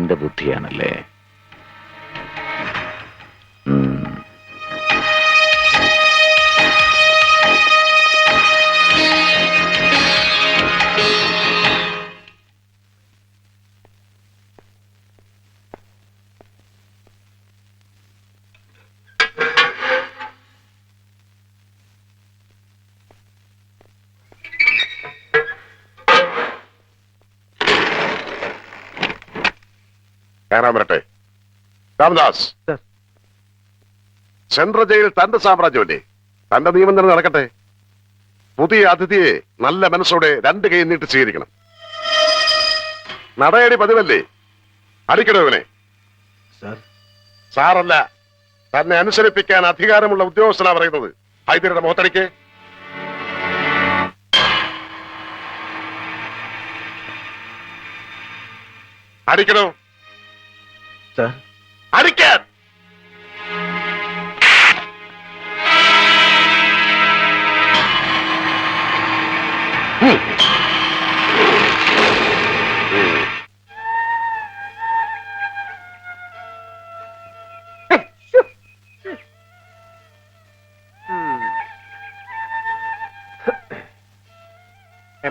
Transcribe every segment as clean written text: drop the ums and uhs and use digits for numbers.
നിന്റെ ബുദ്ധിയാണല്ലേ? കയറാൻ വരട്ടെ. രാമദാസ്, സെൻട്രൽ ജയിൽ തന്റെ സാമ്രാജ്യമല്ലേ, തന്റെ നിയമം തന്നെ നടക്കട്ടെ. പുതിയ അതിഥിയെ നല്ല മനസ്സോടെ രണ്ട് കൈ നീട്ടി സ്വീകരിക്കണം. നടയടി പതിവല്ലേ, അടിക്കണോ ഇവനെ? സാറല്ല, തന്നെ അനുസരിപ്പിക്കാൻ അധികാരമുള്ള ഉദ്യോഗസ്ഥനാ പറയുന്നത്. ഹൈദരുടെ മുഖത്തടിക്ക്. അടിക്കണോ? അടിക്കാൻ.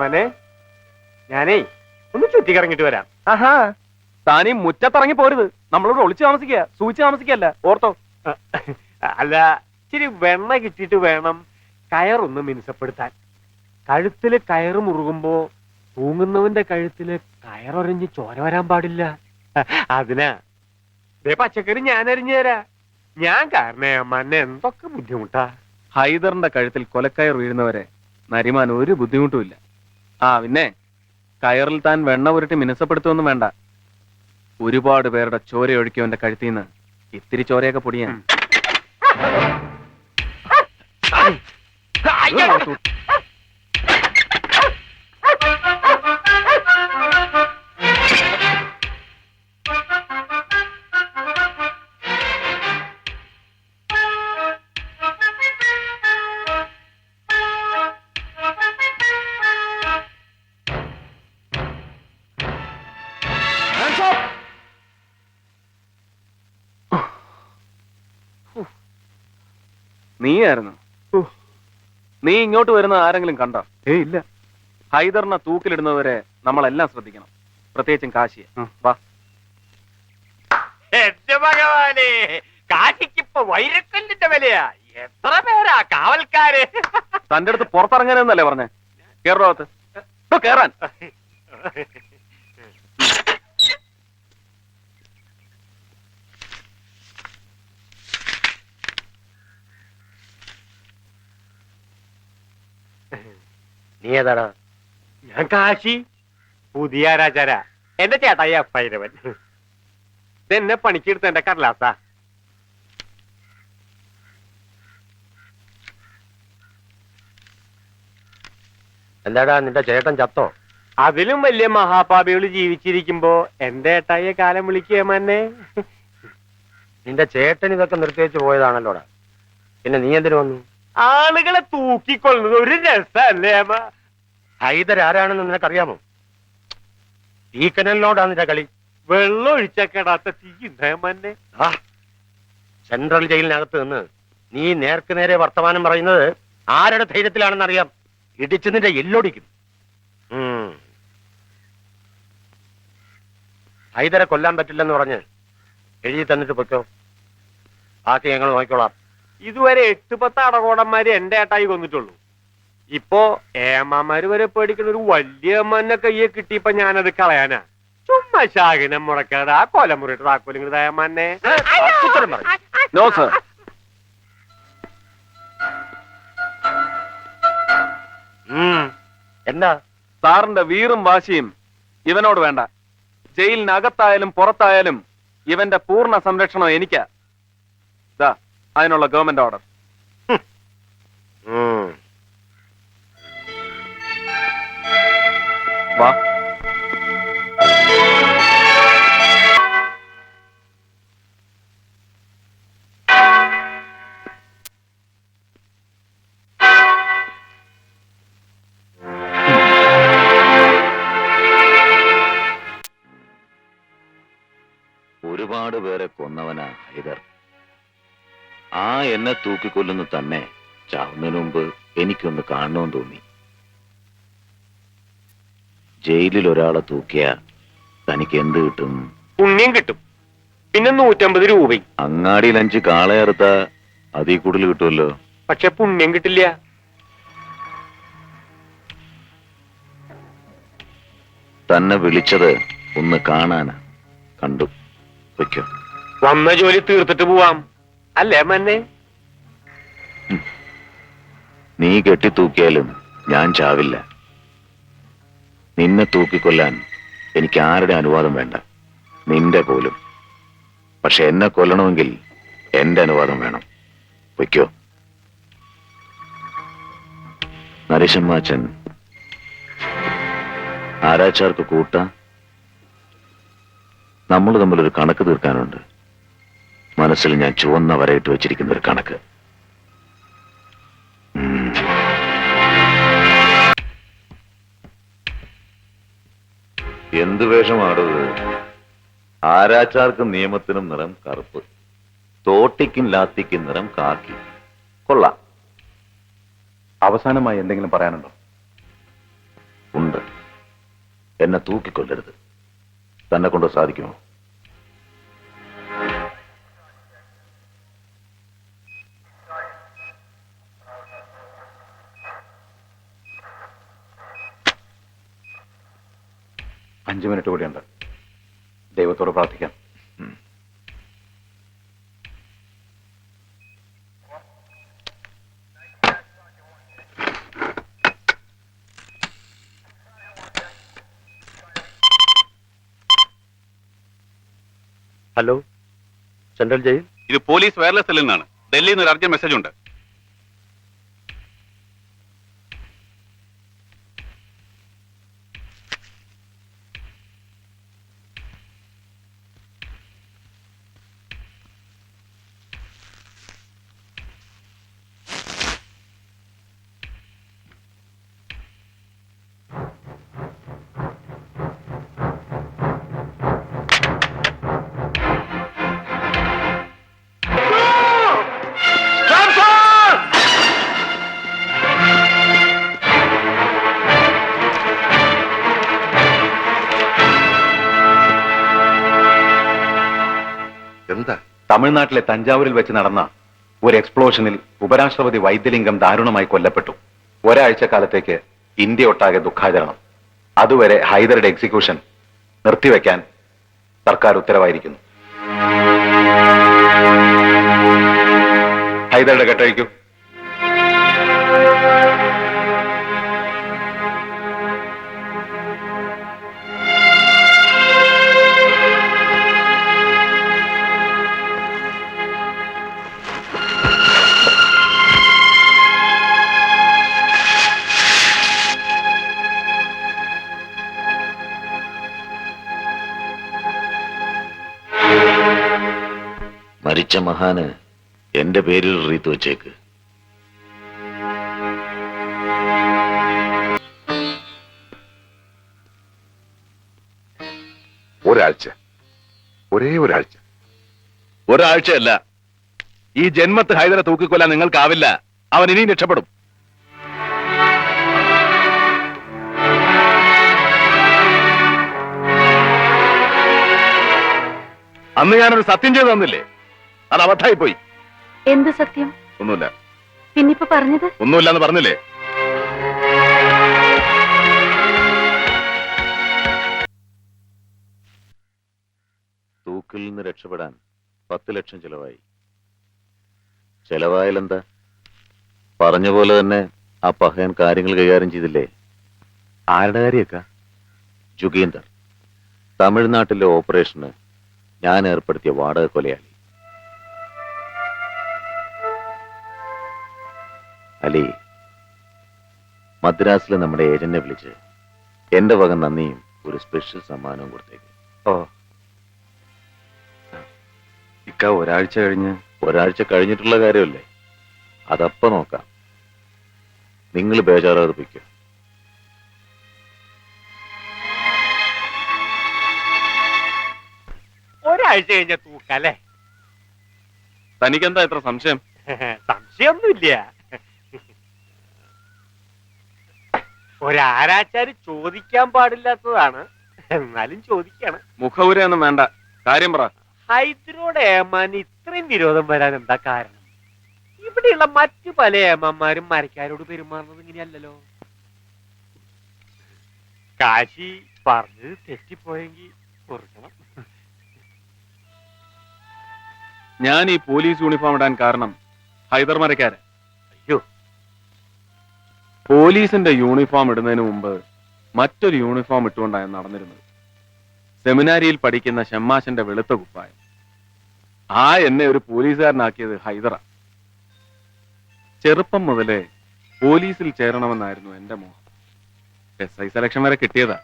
മനെ, ഞാനേ ഒന്ന് ചുറ്റിക്കറങ്ങിട്ട് വരാം. ആഹാ, താനീ മുറ്റത്തിറങ്ങി പോരുത്. നമ്മളോട് ഒളിച്ചു താമസിക്കുക, സൂചിച്ച് താമസിക്കല്ല, ഓർത്തോ? അല്ല, ഇച്ചിരി വെണ്ണ കിട്ടിയിട്ട് വേണം കയറൊന്ന് മിനുസപ്പെടുത്താൻ. കഴുത്തില് കയറ് മുറുകുമ്പോ തൂങ്ങുന്നവന്റെ കഴുത്തില് കയറൊരഞ്ഞ് ചോര വരാൻ പാടില്ല. അതിനാ പച്ചക്കറി ഞാൻ അരിഞ്ഞു തരാ. ഞാൻ കാരണേ മന്നെ എന്തൊക്കെ ബുദ്ധിമുട്ടാ. ഹൈദറിന്റെ കഴുത്തിൽ കൊലക്കയർ വീഴുന്നവരെ നരിമാൻ ഒരു ബുദ്ധിമുട്ടുമില്ല. പിന്നെ കയറിൽ താൻ വെണ്ണ പുരട്ടി മിനുസപ്പെടുത്തുമൊന്നും വേണ്ട. ഒരുപാട് പേരുടെ ചോരയൊഴുക്കിയവന്റെ കഴുത്തിൽ നിന്ന് ഇത്തിരി ചോരയൊക്കെ പൊടിയാൻ. നീയായിരുന്നു? നീ ഇങ്ങോട്ട് വരുന്ന ആരെങ്കിലും കണ്ടോ? ഇല്ല. ഹൈദറിനെ തൂക്കിലിടുന്നവരെ നമ്മളെല്ലാം ശ്രദ്ധിക്കണം, പ്രത്യേകിച്ചും കാശിയെ. വാ. എന്റെ ഭഗവാനെ, കാശിക്കിപ്പോ വൈരക്കല്ലിന്റെ വിലയാ. എത്ര പേരാ കാവൽക്കാര്? തന്റെ അടുത്ത് പുറത്തിറങ്ങാനെന്നല്ലേ പറഞ്ഞേ? കേറോത്ത് കേറാൻ. നീ ഏതാടാ? ഞാൻ കാശി, പുതിയ രാജാരാ. എന്റെ ചേട്ടായി അപ്പൈരവൻ. ഇതെന്നെ പണിക്കെടുത്ത എന്റെ കടലാസാ. എന്താടാ, നിന്റെ ചേട്ടൻ ചത്തോ? അതിലും വലിയ മഹാപാപികൾ ജീവിച്ചിരിക്കുമ്പോ എന്റെ ഏട്ടായിയെ കാലം വിളിക്കുക മന്നെ. നിന്റെ ചേട്ടൻ ഇതൊക്കെ നിർത്തിവെച്ച് പോയതാണല്ലോടാ, പിന്നെ നീ എന്തിനു വന്നു? ആളുകളെ തൂക്കിക്കൊള്ളുന്നത് ഒരു രസല്ലേ? ഹൈദർ ആരാണെന്ന് നിനക്കറിയാമോ? തീക്കനലിനോടാ നിന്റെ കളി. വെള്ളം ഒഴിച്ചക്കെടാത്ത തീ മന്നെ. സെൻട്രൽ ജയിലിനകത്ത് നിന്ന് നീ നേർക്ക് നേരെ വർത്തമാനം പറയുന്നത് ആരുടെ ധൈര്യത്തിലാണെന്ന് അറിയാം. ഇടിച്ചു നിന്റെ എല്ലൊടിക്കും. ഹൈദരെ കൊല്ലാൻ പറ്റില്ലെന്ന് പറഞ്ഞ് എഴുതി തന്നിട്ട് പൊയ്ക്കോ, ബാക്കി ഞങ്ങൾ നോക്കിക്കോളാം. ഇതുവരെ 8-10 അടകോടന്മാര് എന്റെ ഏട്ടായി കൊന്നിട്ടുള്ളൂ. ഇപ്പോ ഏമാമാര് വരെ പേടിക്കുന്ന ഒരു വലിയ അമ്മനെ കയ്യെ കിട്ടിയപ്പോ ഞാനത് കളയാനാ. ചുമ്മാ ശാഖനം മുടക്കാട് ആ കൊലമുറിട്ട് താക്കോലിങ്ങട് ഏമാനെ. No sir. എന്താ സാറിന്റെ വീറും വാശിയും ഇവനോട് വേണ്ട. ജയിലിനകത്തായാലും പുറത്തായാലും ഇവന്റെ പൂർണ്ണ സംരക്ഷണം എനിക്കാ. അതിനുള്ള ഗവൺമെന്റ് ഓർഡർ. വാ. ഒരുപാട് പേരെ കൊന്നവനാ ഹൈദർ. ആ എന്നെ തൂക്കിക്കൊല്ലുന്നു തന്നെ ചാവുന്നതിന് മുമ്പ് എനിക്കൊന്ന് കാണണമെന്ന് തോന്നി. ജയിലിൽ ഒരാളെ തൂക്കിയ തനിക്ക് എന്ത് കിട്ടും? പുണ്യം കിട്ടും, പിന്നെ 150 രൂപയും. അങ്ങാടിയിൽ 5 കാളയറുത്ത അതിൽ കൂടുതൽ കിട്ടുമല്ലോ. പക്ഷെ പുണ്യം കിട്ടില്ല. തന്നെ വിളിച്ചത് ഒന്ന് കാണാനാ. കണ്ടു. വയ്ക്കോ. വന്ന ജോലി തീർത്തിട്ട് പോവാം അല്ലേ മന്നെ? നീ കെട്ടിത്തൂക്കിയാലും ഞാൻ ചാവില്ല. നിന്നെ തൂക്കിക്കൊല്ലാൻ എനിക്ക് ആരുടെ അനുവാദം വേണ്ട, നിന്റെ പോലും. പക്ഷെ എന്നെ കൊല്ലണമെങ്കിൽ എന്റെ അനുവാദം വേണം. വയ്ക്കോ. നരസിംഹാച്ചൻ ആരാച്ചാർക്ക് കൂട്ട. നമ്മൾ തമ്മിലൊരു കണക്ക് തീർക്കാനുണ്ട്. മനസ്സിൽ ഞാൻ ചുവന്ന വരയിട്ട് വെച്ചിരിക്കുന്ന ഒരു കണക്ക്. എന്ത് വേഷമാടുന്നത്? ആരാച്ചാർക്കും നിയമത്തിനും നിറം കറുപ്പ്, തോട്ടിക്കും ലാത്തിക്കും നിറം കാക്കി. കൊള്ളാം. അവസാനമായി എന്തെങ്കിലും പറയാനുണ്ടോ? ഉണ്ട്. എന്നെ തൂക്കിക്കൊല്ലരുത്. തന്നെ കൊണ്ട് സാധിക്കുമോ? അഞ്ച് മിനിറ്റ് കൂടിയുണ്ട്. ദൈവത്തോട് പ്രാർത്ഥിക്കാം. Hello, central jail. ഇത് പോലീസ് വയർലെസ് സെല്ലിൽ നിന്നാണ്. ഡൽഹിയിൽ നിന്ന് ഒരു അർജന്റ് മെസ്സേജ് ഉണ്ട്. എന്താ? തമിഴ്നാട്ടിലെ തഞ്ചാവൂരിൽ വെച്ച് നടന്ന ഒരു എക്സ്പ്ലോഷനിൽ ഉപരാഷ്ട്രപതി വൈദ്യലിംഗം ദാരുണമായി കൊല്ലപ്പെട്ടു. ഒരാഴ്ച കാലത്തേക്ക് ഇന്ത്യ ഒട്ടാകെ ദുഃഖാചരണം. അതുവരെ ഹൈദരുടെ എക്സിക്യൂഷൻ നിർത്തിവെക്കാൻ സർക്കാർ ഉത്തരവായിരിക്കുന്നു. ഹൈദരുടെ കെട്ടഴിക്കൂ. മരിച്ച മഹാന് എന്റെ പേരിൽ റീത്ത് വെച്ചേക്ക്. ഒരാഴ്ച, ഒരേ ഒരാഴ്ച. ഒരാഴ്ചയല്ല, ഈ ജന്മത്ത് ഹൈദരെ തൂക്കിക്കൊല്ലാൻ നിങ്ങൾക്കാവില്ല. അവൻ ഇനിയും രക്ഷപ്പെടും. അന്ന് ഞാനൊരു സത്യം ചെയ്തു തന്നില്ലേ? അത് അബദ്ധമായി പോയി. എന്ത് സത്യം? ഒന്നുമില്ല. പിന്നിപ്പോ പറഞ്ഞത്? ഒന്നുമില്ലെന്ന് പറഞ്ഞില്ലേ? തൂക്കിൽ നിന്ന് രക്ഷപ്പെടാൻ 10 ലക്ഷം ചെലവായി. ചെലവായാലെന്താ? പറഞ്ഞ പോലെ തന്നെ ആ പഹയൻ കാര്യങ്ങൾ കൈകാര്യം ചെയ്തില്ലേ? ആരുടെ കാര്യമൊക്കെ? ജുഗീന്ദർ, തമിഴ്നാട്ടിലെ ഓപ്പറേഷന് ഞാൻ ഏർപ്പെടുത്തിയ വാടക കൊലയാളി. അലി, മദ്രാസിലെ നമ്മുടെ ഏജന്റിനെ വിളിച്ച് എന്റെ വക നന്ദിയും ഒരു സ്പെഷ്യൽ സമ്മാനവും കൊടുത്തേക്ക്. ഓ, ഇക്ക ഒരാഴ്ച കഴിഞ്ഞ്? ഒരാഴ്ച കഴിഞ്ഞിട്ടുള്ള കാര്യമല്ലേ, അതപ്പ നോക്കാം. നിങ്ങൾ ബേജാറാതിപ്പിക്കും. ഒരാഴ്ച കഴിഞ്ഞ തൂക്കല്ലേ? തനിക്കെന്താ ഇത്ര സംശയം? സംശയമൊന്നുമില്ല. ഒരാരാച്ചാര് ചോദിക്കാൻ പാടില്ലാത്തതാണ്, എന്നാലും ചോദിക്കാണ്. മുഖവുരയൊന്നും വേണ്ട, കാര്യം പറ. ഹൈദരോട് ഏമാന് ഇത്രയും വിരോധം വരാൻ എന്താ കാരണം? ഇവിടെയുള്ള മറ്റു പല ഏമാന്മാരും മരക്കാരോട് പെരുമാറുന്നത് ഇങ്ങനെയല്ലല്ലോ. കാശി പറഞ്ഞത് തെറ്റിപ്പോയെങ്കിൽ ഓർക്കണം. ഞാൻ ഈ പോലീസ് യൂണിഫോം ഇടാൻ കാരണം ഹൈദർ മരക്കാരൻ. അയ്യോ, പോലീസിന്റെ യൂണിഫോം ഇടുന്നതിന് മുമ്പ് മറ്റൊരു യൂണിഫോം ഇട്ടുകൊണ്ടാണ് നടന്നിരുന്നത്. സെമിനാരിയിൽ പഠിക്കുന്ന ഷമ്മാശന്റെ വെളുത്ത കുപ്പായം. ആ എന്നെ ഒരു പോലീസുകാരനാക്കിയത് ഹൈദറ. ചെറുപ്പം മുതലേ പോലീസിൽ ചേരണമെന്നായിരുന്നു എന്റെ മോഹം. SI സെലക്ഷൻ വരെ കിട്ടിയതാ.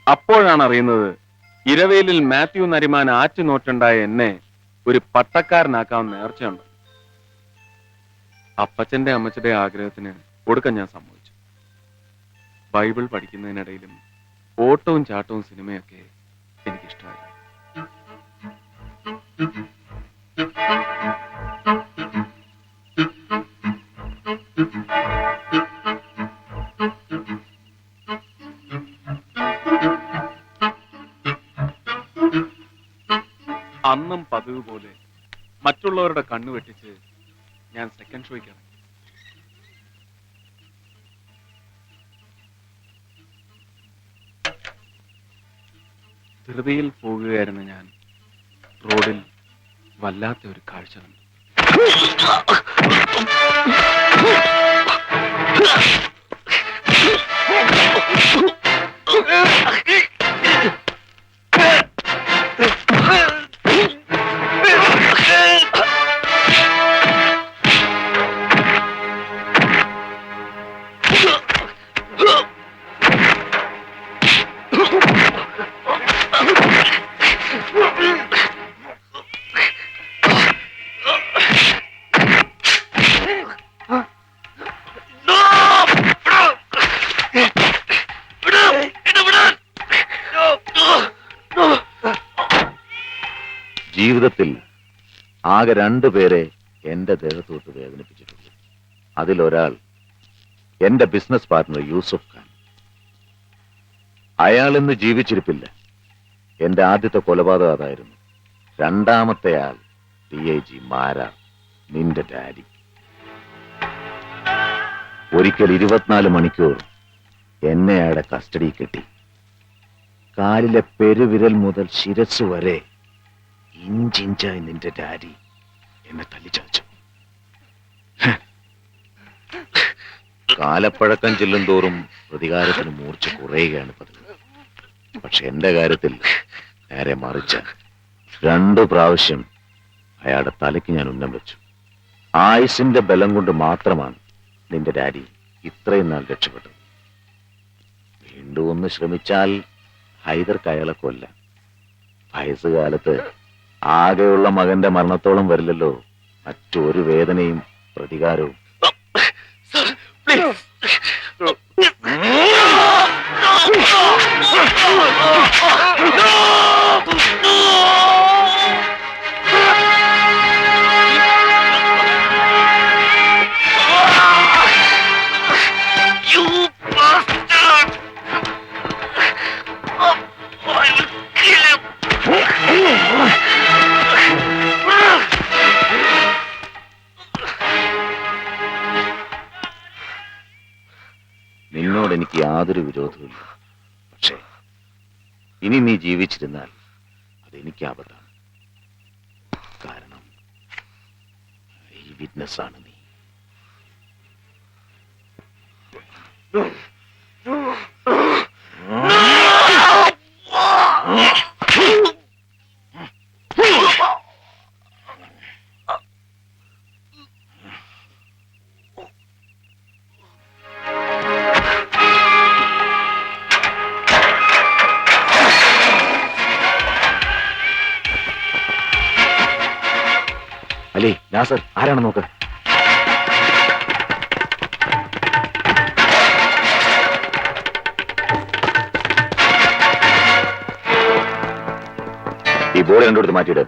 അപ്പോഴാണ് അറിയുന്നത് ഇരവേലിൽ മാത്യു നരിമാൻ ആറ്റുനോറ്റുണ്ടായ എന്നെ ഒരു പട്ടക്കാരനാക്കാവുന്ന നേർച്ചയുണ്ട്. അപ്പച്ചന്റെ അമ്മച്ചന്റെ ആഗ്രഹത്തിന് കൊടുക്കാൻ ഞാൻ സമ്മതിച്ചു. ബൈബിൾ പഠിക്കുന്നതിനിടയിലും ഓട്ടവും ചാട്ടവും സിനിമയൊക്കെ എനിക്കിഷ്ടമായിരുന്നു. അന്നും പതിവ് പോലെ മറ്റുള്ളവരുടെ കണ്ണു വെട്ടിച്ച് ഞാൻ സെക്കൻഡ് ഷോയ്ക്ക് ഇറങ്ങി. ധൃതിയിൽ പോകുകയായിരുന്ന ഞാൻ റോഡിൽ വല്ലാത്ത ഒരു കാഴ്ച കണ്ടു. ജീവിതത്തിൽ ആകെ 2 പേരെ എന്റെ ദേഹത്തോട്ട് വേദനിപ്പിച്ചിട്ടുള്ളൂ. അതിലൊരാൾ എന്റെ ബിസിനസ് പാർട്ണർ യൂസുഫ് ഖാൻ. അയാൾ ഇന്ന് ജീവിച്ചിരിപ്പില്ല. എന്റെ ആദ്യത്തെ കൊലപാതകം അതായിരുന്നു. രണ്ടാമത്തെ ആൾ DIG മാരാർ, നിന്റെ ഡാഡി. ഒരിക്കൽ 24 മണിക്കൂർ എന്നെ അയാളുടെ കസ്റ്റഡി കിട്ടി. കാലിലെ പെരുവിരൽ മുതൽ ശിരസ് വരെ ഇഞ്ചിഞ്ചായി നിന്റെ ഡാഡി എന്നെ തല്ലിച്ചതച്ചു. കാലപ്പഴക്കം ചെല്ലും തോറും പ്രതികാരത്തിന് മൂർച്ച കുറയുകയാണ് പതിവ്. പക്ഷെ എന്റെ കാര്യത്തിൽ നേരെ മറിച്ച 2 പ്രാവശ്യം അയാളുടെ തലയ്ക്ക് ഞാൻ ഉന്നം വെച്ചു. ആയുസിന്റെ ബലം കൊണ്ട് മാത്രമാണ് നിന്റെ ഡാഡി ഇത്രയും നാൾ രക്ഷപ്പെട്ടത്. വീണ്ടും ഒന്ന് ശ്രമിച്ചാൽ ഹൈദർക്ക് അയാളെ കൊല്ലാം. വയസ്സുകാലത്ത് ആകെയുള്ള മകന്റെ മരണത്തോളം വരില്ലല്ലോ മറ്റൊരു വേദനയും പ്രതികാരവും. നിന്നോട് എനിക്ക് യാതൊരു വിരോധവുമില്ല. പക്ഷേ ഇനി നീ ജീവിച്ചിരുന്നാൽ അതെനിക്ക് ആപത്താണ്. കാരണം ഈ വിറ്റ്നസ് ആണ് നീ. അലി, നാസർ, ആരാണ് നോക്ക്. ബോർഡ് രണ്ടിടത്ത് മാറ്റിയിട്.